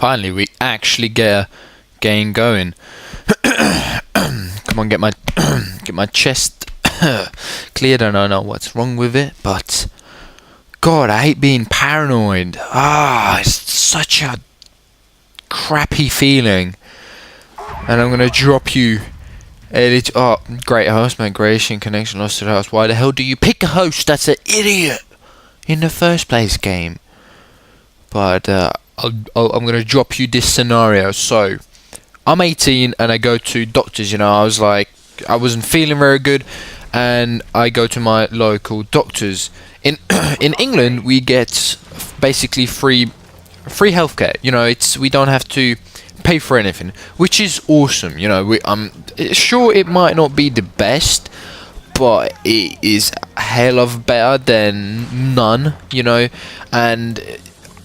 finally we actually get a game going. Come on, get my get my chest cleared. I don't know what's wrong with it, but God, I hate being paranoid. It's such a crappy feeling. And I'm gonna drop you. Great host migration connection lost to the house. Why the hell do you pick a host that's an idiot in the first place, game? But I'm gonna drop you this scenario. So I'm 18 and I go to doctors. I wasn't feeling very good, and I go to my local doctors. In England, we get basically free healthcare. We don't have to pay for anything, which is awesome. Sure, it might not be the best, but it is a hell of better than none. And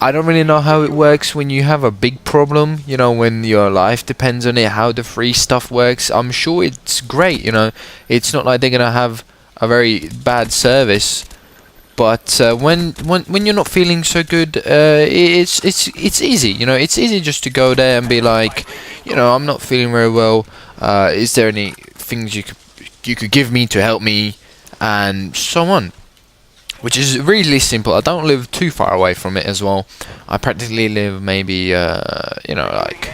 I don't really know how it works when you have a big problem, when your life depends on it, how the free stuff works. I'm sure it's great. It's not like they're gonna have a very bad service. But when you're not feeling so good, it's easy. It's easy just to go there and be like, I'm not feeling very well. Is there any things you could give me to help me, and so on. Which is really simple. I don't live too far away from it as well. I practically live maybe like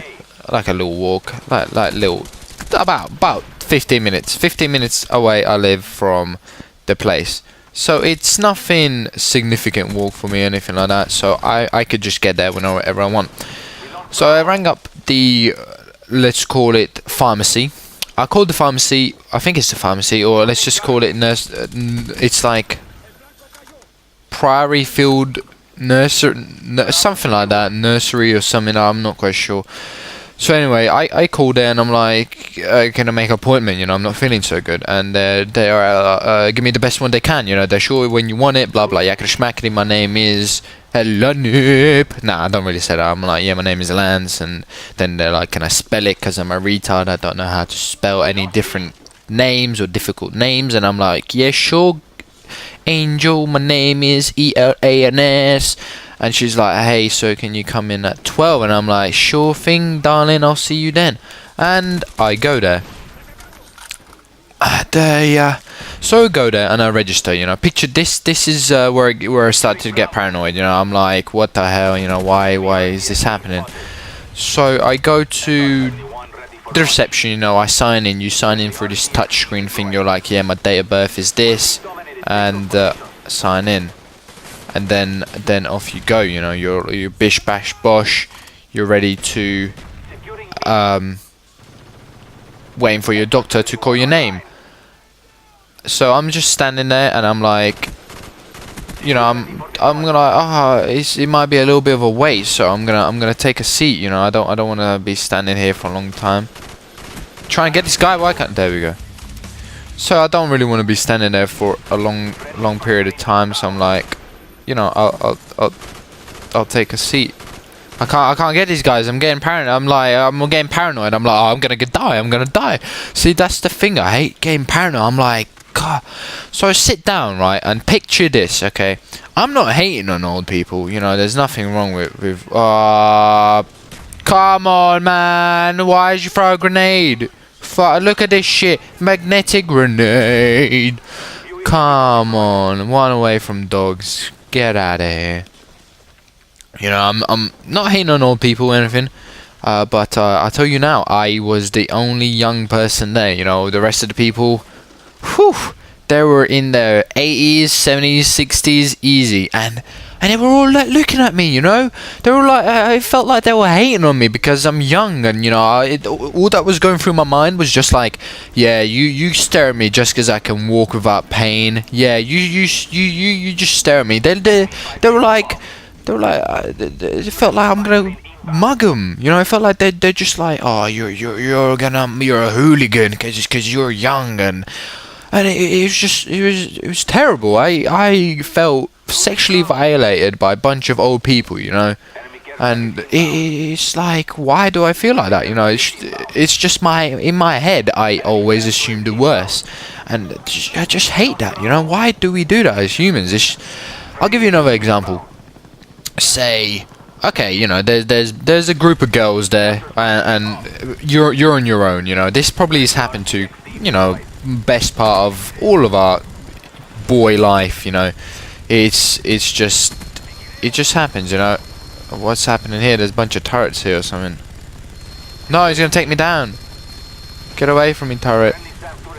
a little walk, like little about 15 minutes. 15 minutes away I live from the place. So it's nothing significant walk for me, anything like that. So I could just get there whenever I want. So I rang up the, let's call it pharmacy. I called the pharmacy, I think it's the pharmacy, or let's just call it nurse. It's like Priory Field Nursery, something like that, nursery or something, I'm not quite sure. So anyway, I called there and I'm like, can I make an appointment? I'm not feeling so good. And they are, give me the best one they can. They're sure when you want it, blah blah. Yakashmakri, my name is Lanip. Nah, I don't really say that. I'm like, yeah, my name is Lance. And then they're like, can I spell it? Because I'm a retard. I don't know how to spell any different names or difficult names. And I'm like, yeah, sure, Angel, my name is Elans. And she's like, hey, so can you come in at 12? And I'm like, sure thing, darling, I'll see you then. And I go there. So I go there and I register, Picture this. This is where I start to get paranoid, I'm like, what the hell, why is this happening? So I go to the reception, I sign in. You sign in through this touchscreen thing. You're like, yeah, my date of birth is this. And sign in. And then off you go, you're bish bash bosh, you're ready to waiting for your doctor to call your name. So I'm just standing there and I'm like, I'm gonna it might be a little bit of a wait, so I'm gonna take a seat, I don't want to be standing here for a long time. Try and get this guy. Why can't? There we go. So I don't really want to be standing there for a long period of time, so I'm like, I'll take a seat. I can't get these guys. I'm getting paranoid. I'm getting paranoid. I'm like, oh, I'm gonna die. See, that's the thing. I hate getting paranoid. I'm like, God. So I sit down, right, and picture this. Okay, I'm not hating on old people. There's nothing wrong with. Come on, man. Why did you throw a grenade? Look at this shit. Magnetic grenade. Come on. One away from dogs. Get out of here. I'm not hating on old people or anything, but I tell you now, I was the only young person there. The rest of the people, whew, they were in their 80s, 70s, 60s, easy, and they were all like looking at me. They were like, I felt like they were hating on me because I'm young, and all that was going through my mind was just like, yeah, you stare at me just because I can walk without pain. Yeah, you just stare at me. They were like, it felt like I'm gonna mug them. It felt like they're just like, oh, you're a hooligan because you're young, and it was terrible. I felt sexually violated by a bunch of old people, and it's like, why do I feel like that? It's just in my head I always assume the worst, and I just hate that. Why do we do that as humans? I'll give you another example. Say okay, you know, there's a group of girls there, and you're on your own. You know, this probably has happened to, you know, best part of all of our boy life. You know, it's just it just happens. You know, what's happening here? There's a bunch of turrets here or something. No, he's gonna take me down. Get away from me, turret.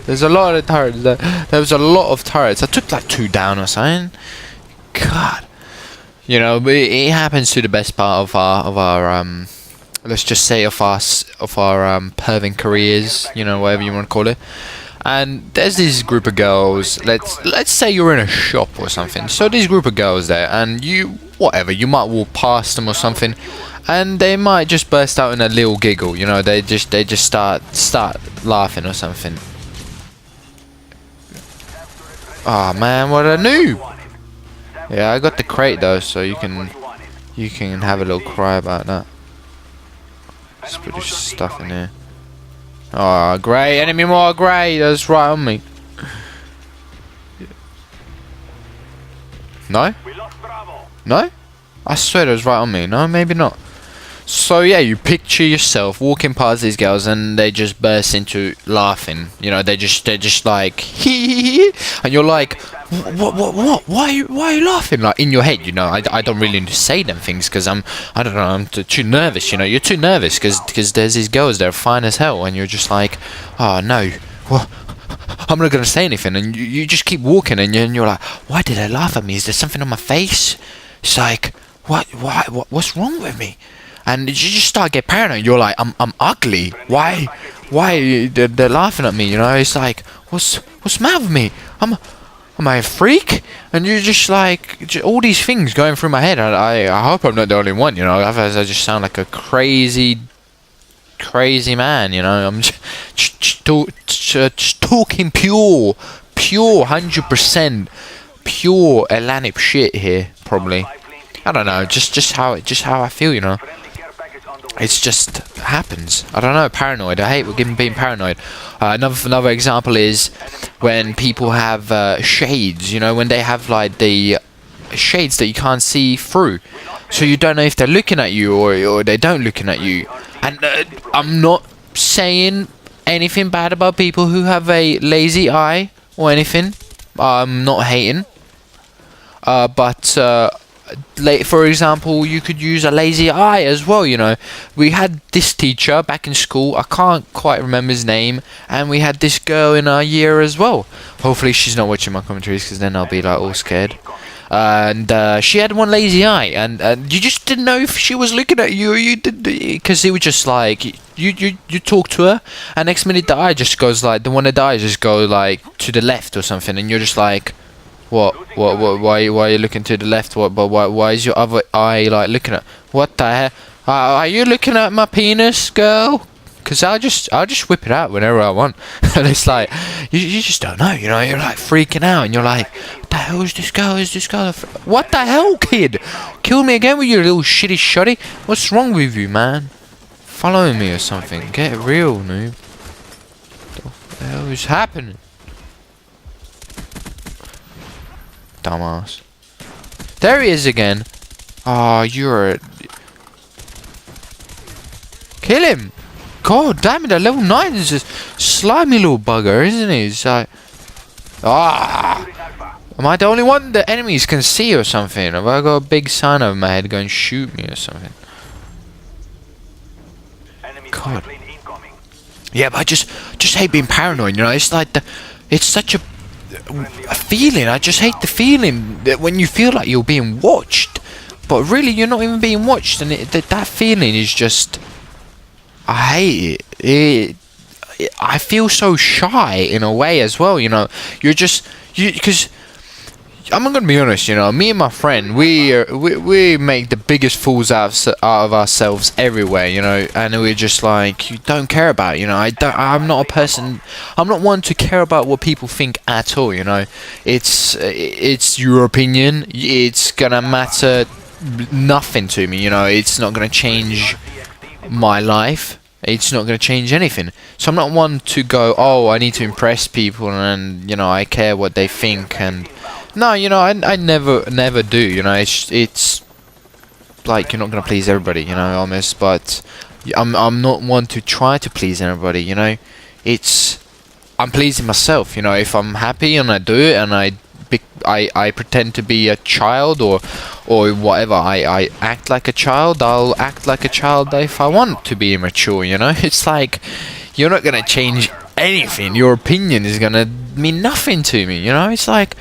There's a lot of turrets there. There was a lot of turrets. I took like 2 down or something. God. You know, but it happens to the best part of our let's just say of our perving careers, you know, whatever you want to call it. And there's this group of girls. Let's say you're in a shop or something. So there's a group of girls there, and you might walk past them or something, and they might just burst out in a little giggle. You know, they just start laughing or something. Oh man, what a noob! Yeah, I got the crate though, so you can have a little cry about that. Just put this stuff in here. Oh, great! Enemy more grey. That's right on me. No? No? I swear it was right on me. No, maybe not. So yeah, you picture yourself walking past these girls, and they just burst into laughing. You know, they're just like hee, and you're like, what? Why are you laughing? Like in your head, you know. I don't really need to say them things because I don't know, I'm too nervous. You know, you're too nervous because there's these girls, they're fine as hell, and you're just like, oh no, what? I'm not gonna say anything, and you just keep walking, and you're like, why did they laugh at me? Is there something on my face? It's like, what's wrong with me? And you just start to get paranoid. You're like, I'm ugly. Why they're laughing at me? You know, it's like, what's the matter with me? Am I a freak? And you're just like, all these things going through my head. I hope I'm not the only one. You know, otherwise I just sound like a crazy man. You know, I'm just talking pure 100% pure Atlantic shit here, probably. I don't know, just how I feel, you know. It's just happens. I don't know, paranoid. I hate being paranoid. Another example is when people have shades. You know, when they have like the shades that you can't see through, so you don't know if they're looking at you or they don't looking at you. And I'm not saying anything bad about people who have a lazy eye or anything. I'm not hating. But for example, you could use a lazy eye as well. You know, we had this teacher back in school. I can't quite remember his name, and we had this girl in our year as well. Hopefully, she's not watching my commentaries, because then I'll be like all scared. And she had one lazy eye, and you just didn't know if she was looking at you or you did, because it was just like you talk to her, and next minute the eye just goes like, the one of the eyes just go like to the left or something, and you're just like, what, why are you looking to the left? Why is your other eye like looking at? What the hell? Are you looking at my penis, girl? Because I'll just whip it out whenever I want. And it's like, you just don't know, you know. You're like freaking out, and you're like, what the hell is this girl? Is this girl? What the hell, kid? Kill me again with your little shitty shotty? What's wrong with you, man? Following me or something? Get real, noob. What the hell is happening? Dumbass. There he is again. Oh, you're a... Kill him! God damn it, that level 9 is a slimy little bugger, isn't he? It's like... Ah! Am I the only one the enemies can see or something? Have I got a big sign over my head going shoot me or something? God. Yeah, but I just hate being paranoid, you know? It's like it's such a feeling. I just hate the feeling that when you feel like you're being watched, but really you're not even being watched, and that feeling is just... I hate it. I feel so shy in a way as well, you know. Because I'm gonna be honest, you know. Me and my friend, we make the biggest fools out of ourselves everywhere, you know. And we're just like, you don't care about it, you know. I'm not a person. I'm not one to care about what people think at all, you know. It's your opinion. It's gonna matter nothing to me, you know. It's not gonna change my life. It's not going to change anything. So I'm not one to go, oh, I need to impress people, and you know, I care what they think. And no, you know, I never do, you know. It's like you're not gonna please everybody, you know, almost. But I'm not one to try to please everybody, you know. It's I'm pleasing myself, you know. If I'm happy and I do it, and I pretend to be a child or whatever, I act like a child. I'll act like a child if I want to be immature, you know. It's like you're not gonna change anything. Your opinion is gonna mean nothing to me, you know. It's like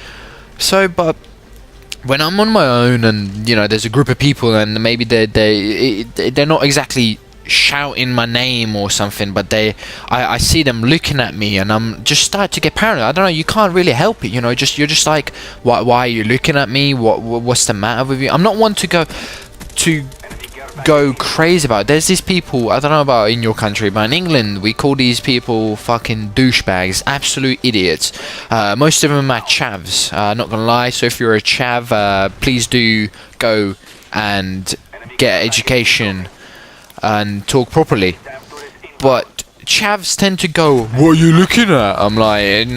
so, but when I'm on my own and you know there's a group of people and maybe they're not exactly shouting my name or something, but I see them looking at me and I'm just start to get paranoid. I don't know, you can't really help it, you know. You're just like, why are you looking at me? What's the matter with you? I'm not one to go crazy about it. There's these people, I don't know about in your country, but in England we call these people fucking douchebags, absolute idiots. Most of them are chavs, not gonna lie. So if you're a chav, please do go and get education and talk properly. But chavs tend to go, what are you looking at? I'm like,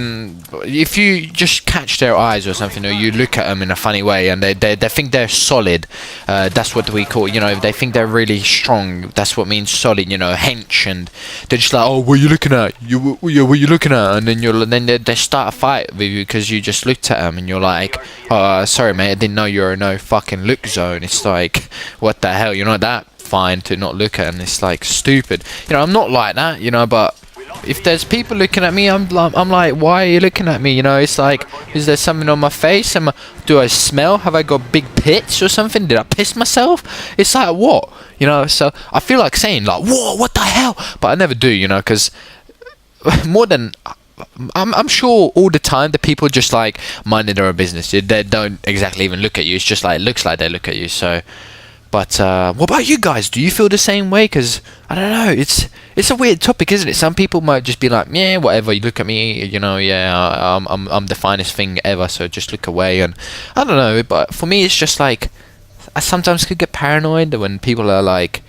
if you just catch their eyes or something, or you look at them in a funny way and they think they're solid, that's what we call, you know, if they think they're really strong, that's what means solid, you know, hench. And they're just like, oh, what are you looking at? What are you looking at? And then they start a fight with you because you just looked at them and you're like, oh, sorry mate, I didn't know you were in no fucking look zone. It's like, what the hell, you're not that fine to not look at, and it's like stupid, you know. I'm not like that, you know, but if there's people looking at me, I'm like, why are you looking at me, you know? It's like, is there something on my face? Do I smell? Have I got big pits or something? Did I piss myself? It's like, what, you know? So I feel like saying like, whoa, what the hell, but I never do, you know, because more than I'm sure all the time the people just like minding their own business. They don't exactly even look at you. It's just like, it looks like they look at you. So but what about you guys? Do you feel the same way? Because I don't know, it's a weird topic, isn't it? Some people might just be like, yeah, whatever, you look at me, you know, yeah, I'm the finest thing ever, so just look away. And I don't know, but for me it's just like, I sometimes could get paranoid when people are like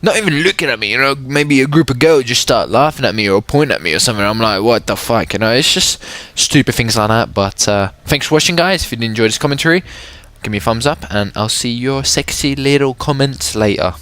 not even looking at me, you know. Maybe a group of girls just start laughing at me or point at me or something. I'm like, what the fuck, you know. It's just stupid things like that. But thanks for watching, guys. If you did enjoy this commentary, give me a thumbs up, and I'll see your sexy little comments later.